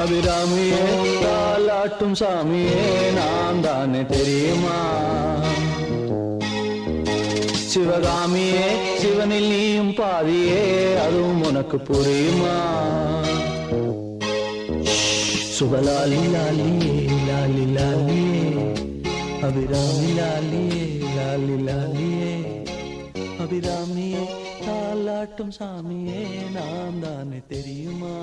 அபிராமியே தாலாட்டும் சாமியே நான் தானே தெரியுமா? சிவகாமியே சிவனில் நீயும் பாதியே அதுவும் உனக்கு புரியுமா? சுபலாலி லாலியே லாலி லாலியே அபிராமி லாலியே லாலி லாலியே அபிராமியே தாலாட்டும் சாமியே நான் தானே தெரியுமா?